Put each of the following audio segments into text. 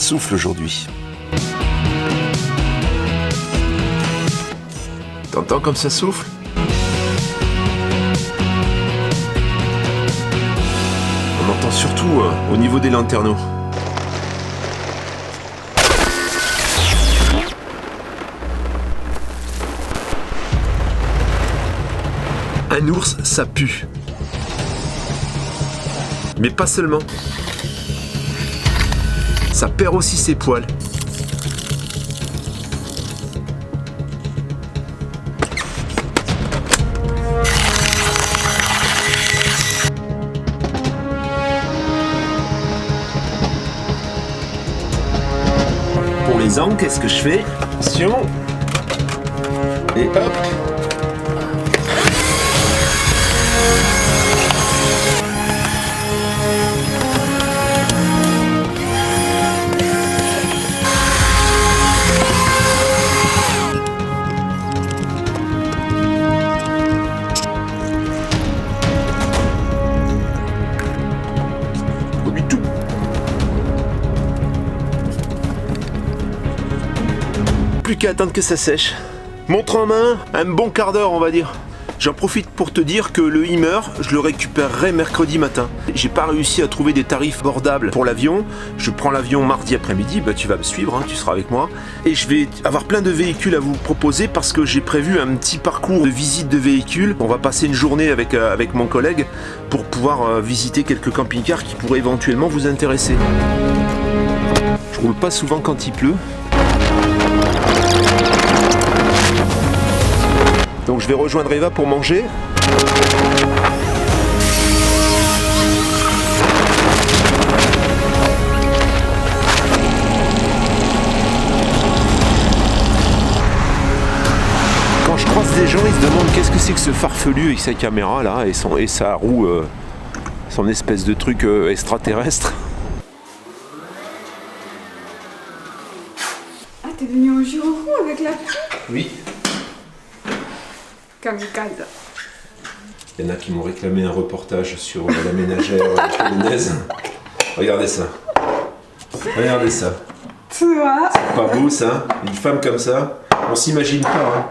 souffle aujourd'hui. T'entends comme ça souffle? On entend surtout au niveau des lanterneaux. Un ours, ça pue. Mais pas seulement. Ça perd aussi ses poils. Pour les angles, qu'est-ce que je fais? Attention. Et hop. Plus qu'à attendre que ça sèche. Montre en main, un bon quart d'heure on va dire. J'en profite pour te dire que le Hummer, je le récupérerai mercredi matin. J'ai pas réussi à trouver des tarifs abordables pour l'avion. Je prends l'avion mardi après-midi, bah tu vas me suivre, hein, tu seras avec moi. Et je vais avoir plein de véhicules à vous proposer parce que j'ai prévu un petit parcours de visite de véhicules. On va passer une journée avec mon collègue pour pouvoir visiter quelques camping-cars qui pourraient éventuellement vous intéresser. Je roule pas souvent quand il pleut. Donc je vais rejoindre Eva pour manger. Quand je croise des gens, ils se demandent qu'est-ce que c'est que ce farfelu avec sa caméra là et sa roue, son espèce de truc extraterrestre. Ah, t'es venu au Giroux avec la pluie? Oui. Kamikaze. Il y en a qui m'ont réclamé un reportage sur la ménagère polonaise. Regardez ça. Regardez ça. Tu vois? C'est pas beau ça? Une femme comme ça, on s'imagine pas. Hein.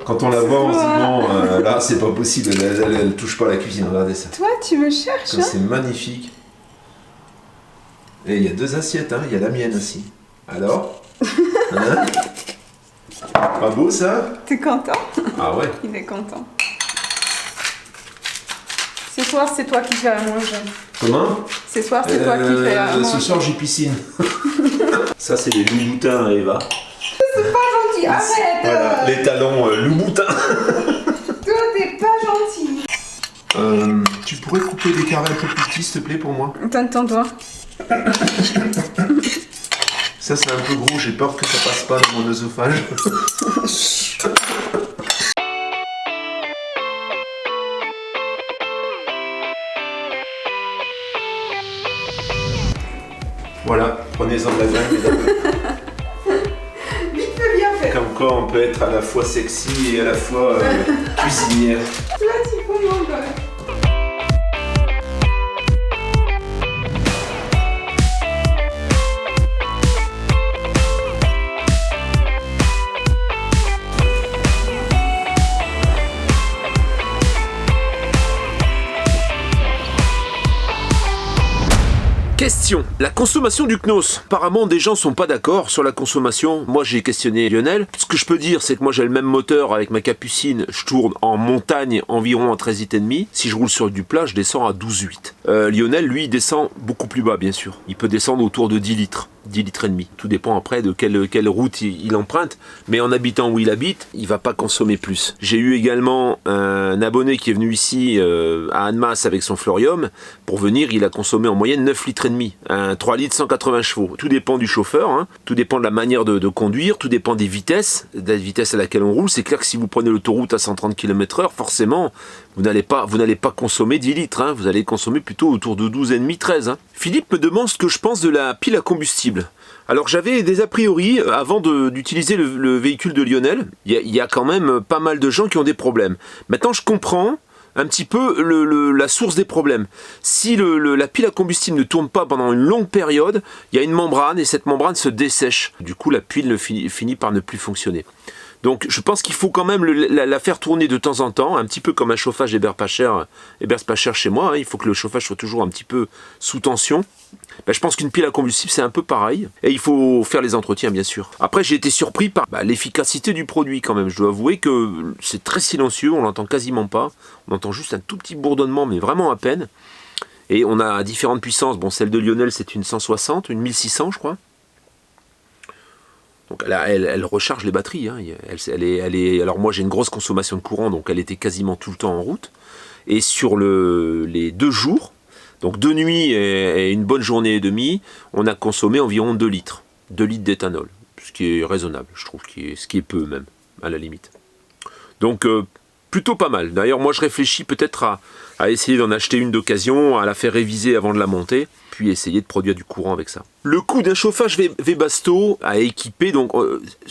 Quand on la voit, on se dit bon, là c'est pas possible, elle touche pas à la cuisine. Regardez ça. Toi, tu me cherches. Ça, c'est magnifique. Et il y a 2 assiettes, hein. Il y a la mienne aussi. Alors? Hein? Pas beau ça? T'es content? Ah ouais. Il est content. Ce soir, c'est toi qui fais à manger. Comment? Ce soir, c'est toi qui fais à manger. Ce soir, j'ai piscine. Ça, c'est les loups-boutins à Eva. C'est pas gentil, arrête! Voilà, les talons loups-boutins. Toi, t'es pas gentil. Tu pourrais couper des carrés un peu plus petits, s'il te plaît, pour moi? T'entends-toi. Ça, c'est un peu gros, j'ai peur que ça passe pas dans mon œsophage. Voilà, prenez-en de la graine, mesdames. Vite fait, bien fait. Comme quoi, on peut être à la fois sexy et à la fois cuisinière. Toi, tu peux manger. Question. La consommation du Knos. Apparemment, des gens sont pas d'accord sur la consommation. Moi, j'ai questionné Lionel. Ce que je peux dire, c'est que moi, j'ai le même moteur avec ma Capucine. Je tourne en montagne environ à 13,5. Si je roule sur du plat, je descends à 12,8. Lionel, lui, il descend beaucoup plus bas, bien sûr. Il peut descendre autour de 10 litres. 10 litres et demi. Tout dépend après de quelle route il emprunte. Mais en habitant où il habite, il va pas consommer plus. J'ai eu également un abonné qui est venu ici à Annemasse avec son Florium. Pour venir, il a consommé en moyenne 9 litres et demi. Un 3 litres 180 chevaux. Tout dépend du chauffeur, hein. Tout dépend de la manière de conduire, tout dépend des vitesses, de la vitesse à laquelle on roule. C'est clair que si vous prenez l'autoroute à 130 km/h, forcément, vous n'allez pas consommer 10 litres, hein. Vous allez consommer plutôt autour de 12,5, 13. Hein. Philippe me demande ce que je pense de la pile à combustible. Alors j'avais des a priori avant d'utiliser le véhicule de Lionel. Il y a quand même pas mal de gens qui ont des problèmes. Maintenant je comprends un petit peu la source des problèmes. Si la pile à combustible ne tourne pas pendant une longue période, il y a une membrane et cette membrane se dessèche. Du coup, la pile finit par ne plus fonctionner. Donc je pense qu'il faut quand même la faire tourner de temps en temps, un petit peu comme un chauffage héberge pas cher chez moi, hein. Il faut que le chauffage soit toujours un petit peu sous tension. Ben, je pense qu'une pile à combustible c'est un peu pareil, et il faut faire les entretiens bien sûr. Après j'ai été surpris par l'efficacité du produit quand même, je dois avouer que c'est très silencieux, on l'entend quasiment pas, on entend juste un tout petit bourdonnement mais vraiment à peine. Et on a différentes puissances, bon celle de Lionel c'est une 160, une 1600 je crois. Donc elle recharge les batteries, hein. Alors moi j'ai une grosse consommation de courant, donc elle était quasiment tout le temps en route. Et sur les 2 jours, donc 2 nuits et une bonne journée et demie, on a consommé environ 2 litres. 2 litres d'éthanol, ce qui est raisonnable, je trouve, ce qui est peu même, à la limite. Donc plutôt pas mal. D'ailleurs moi je réfléchis peut-être à essayer d'en acheter une d'occasion, à la faire réviser avant de la monter, puis essayer de produire du courant avec ça. Le coût d'un chauffage Webasto à équiper, donc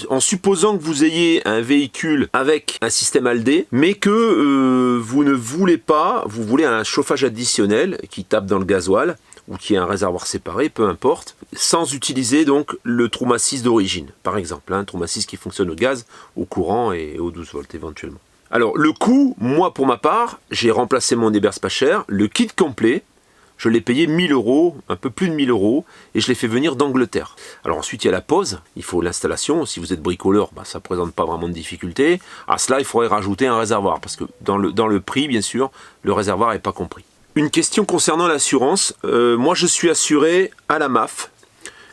en supposant que vous ayez un véhicule avec un système ALD, mais que vous ne voulez pas, vous voulez un chauffage additionnel qui tape dans le gasoil, ou qui est un réservoir séparé, peu importe, sans utiliser donc le Truma 6 d'origine, par exemple, un Truma 6 qui fonctionne au gaz, au courant et au 12 volts éventuellement. Alors le coût, moi pour ma part, j'ai remplacé mon héberge pas cher, le kit complet, je l'ai payé 1000 €, un peu plus de 1000 €, et je l'ai fait venir d'Angleterre. Alors ensuite il y a la pose, il faut l'installation, si vous êtes bricoleur, ça ne présente pas vraiment de difficulté. À cela il faudrait rajouter un réservoir, parce que dans le prix bien sûr, le réservoir n'est pas compris. Une question concernant l'assurance, moi je suis assuré à la MAF,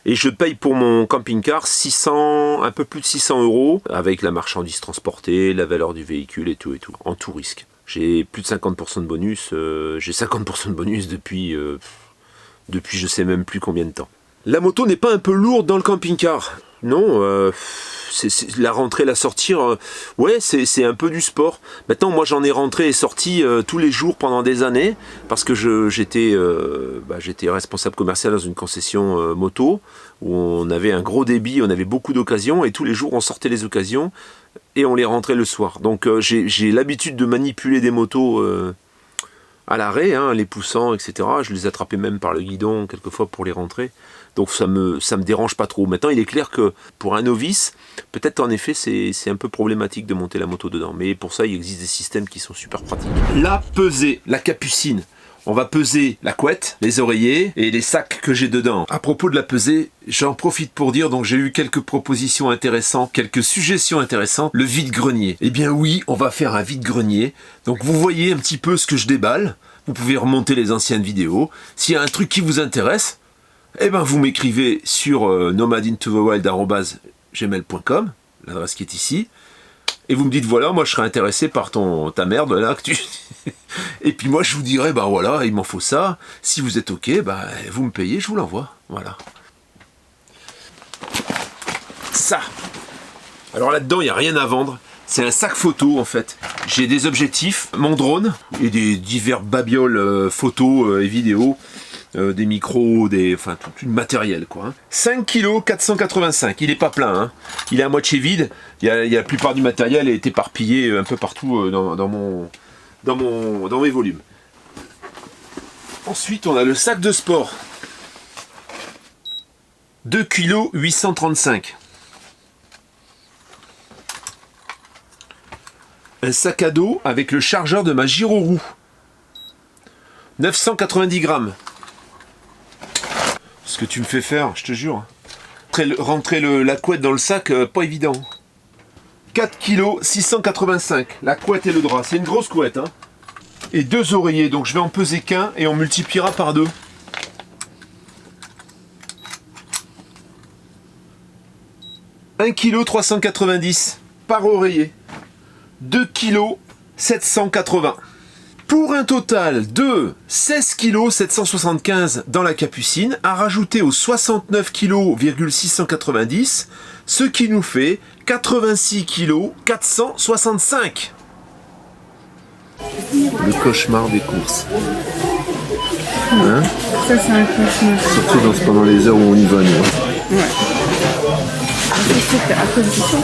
et je paye pour mon camping-car un peu plus de 600 € avec la marchandise transportée, la valeur du véhicule et tout, en tout risque. J'ai plus de 50% de bonus, j'ai 50% de bonus depuis je sais même plus combien de temps. La moto n'est pas un peu lourde dans le camping-car? Non, la rentrée, la sortir, ouais, c'est un peu du sport. Maintenant, moi j'en ai rentré et sorti tous les jours pendant des années, parce que j'étais responsable commercial dans une concession moto, où on avait un gros débit, on avait beaucoup d'occasions, et tous les jours on sortait les occasions, et on les rentrait le soir. Donc j'ai l'habitude de manipuler des motos à l'arrêt, hein, les poussant, etc. Je les attrapais même par le guidon quelquefois pour les rentrer. Donc ça me dérange pas trop. Maintenant il est clair que pour un novice, peut-être en effet c'est un peu problématique de monter la moto dedans. Mais pour ça il existe des systèmes qui sont super pratiques. La pesée, la capucine. On va peser la couette, les oreillers et les sacs que j'ai dedans. À propos de la pesée, j'en profite pour dire, donc j'ai eu quelques propositions intéressantes, quelques suggestions intéressantes. Le vide-grenier. Eh bien oui, on va faire un vide-grenier. Donc vous voyez un petit peu ce que je déballe. Vous pouvez remonter les anciennes vidéos. S'il y a un truc qui vous intéresse, eh ben vous m'écrivez sur nomadintothewild@gmail.com, l'adresse qui est ici. Et vous me dites, voilà, moi je serais intéressé par ta merde là que tu... Et puis moi je vous dirai, bah voilà, il m'en faut ça. Si vous êtes ok, bah vous me payez, je vous l'envoie. Voilà. Ça. Alors là-dedans, il n'y a rien à vendre. C'est un sac photo en fait. J'ai des objectifs, mon drone et des divers babioles photos et vidéos. Des micros, enfin tout le matériel quoi. 5 kg 485, il est pas plein, hein. Il est à moitié vide, il y a la plupart du matériel est éparpillé un peu partout dans mes volumes. Ensuite on a le sac de sport. 2 kg 835. Un sac à dos avec le chargeur de ma Giroroux. 990 grammes. Ce que tu me fais faire, je te jure. Rentrer la couette dans le sac, pas évident. 4 kg 685, la couette et le drap. C'est une grosse couette, hein. Et 2 oreillers, donc je vais en peser qu'un et on multipliera par 2. « 1 kg 390 par oreiller. 2 kg 780. Pour un total de 16 kg 775 dans la capucine, à rajouter aux 69 kg 690, ce qui nous fait 86 kg 465. Le cauchemar des courses. Hein? Ça, c'est un cauchemar. Surtout pendant les heures où on y va, nous. Ouais. C'est à cause du temps.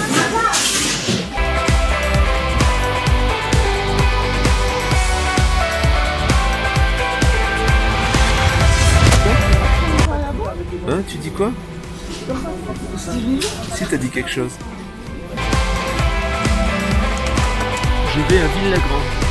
Hein, tu dis quoi? Si, t'as dit quelque chose. Je vais à Ville-Lagrande.